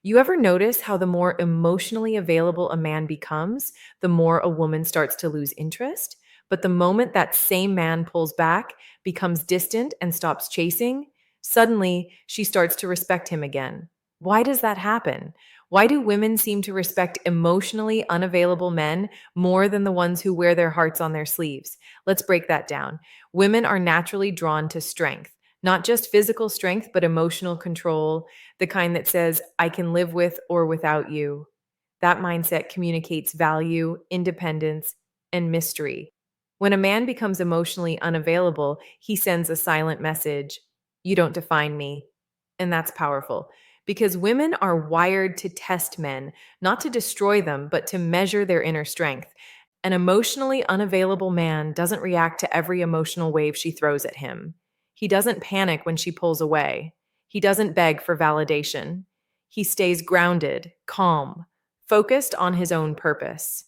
You ever notice how the more emotionally available a man becomes, the more a woman starts to lose interest? But the moment that same man pulls back, becomes distant, and stops chasing, suddenly she starts to respect him again. Why does that happen? Why do women seem to respect emotionally unavailable men more than the ones who wear their hearts on their sleeves? Let's break that down. Women are naturally drawn to strength, not just physical strength, but emotional control, the kind that says, I can live with or without you. That mindset communicates value, independence, and mystery. When a man becomes emotionally unavailable, he sends a silent message: You don't define me. And that's powerful because women are wired to test men, not to destroy them, but to measure their inner strength. An emotionally unavailable man doesn't react to every emotional wave she throws at him. He doesn't panic when she pulls away. He doesn't beg for validation. He stays grounded, calm, focused on his own purpose.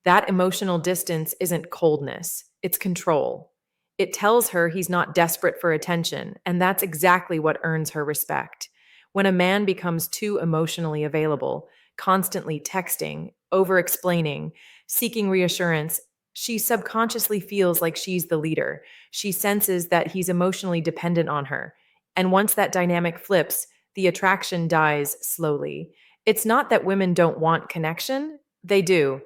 That emotional distance isn't coldness, it's control. It tells her he's not desperate for attention, and that's exactly what earns her respect. When a man becomes too emotionally available, constantly texting, over explaining, seeking reassurance, she subconsciously feels like she's the leader. She senses that he's emotionally dependent on her. And once that dynamic flips, the attraction dies slowly. It's not that women don't want connection, they do,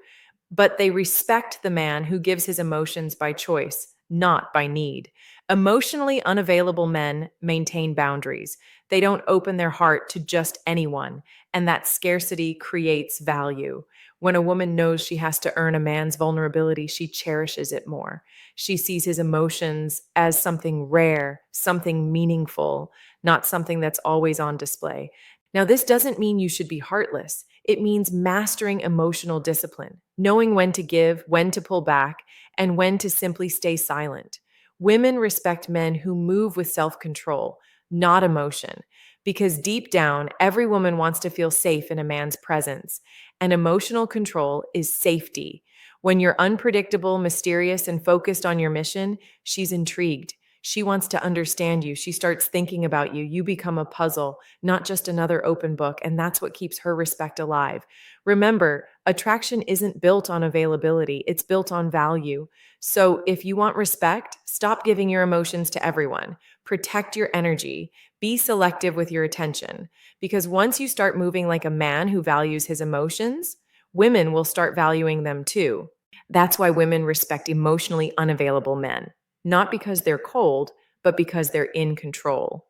but they respect the man who gives his emotions by choice, not by need. Emotionally unavailable men maintain boundaries. They don't open their heart to just anyone, and that scarcity creates value. When a woman knows she has to earn a man's vulnerability, she cherishes it more. She sees his emotions as something rare, something meaningful, not something that's always on display. Now, this doesn't mean you should be heartless. It means mastering emotional discipline, knowing when to give, when to pull back, and when to simply stay silent. Women respect men who move with self control, not emotion, because deep down, every woman wants to feel safe in a man's presence. And emotional control is safety. When you're unpredictable, mysterious, and focused on your mission, she's intrigued. She wants to understand you. She starts thinking about you. You become a puzzle, not just another open book. And that's what keeps her respect alive. Remember, attraction isn't built on availability, it's built on value. So if you want respect, stop giving your emotions to everyone. Protect your energy. Be selective with your attention. Because once you start moving like a man who values his emotions, women will start valuing them too. That's why women respect emotionally unavailable men, not because they're cold, but because they're in control.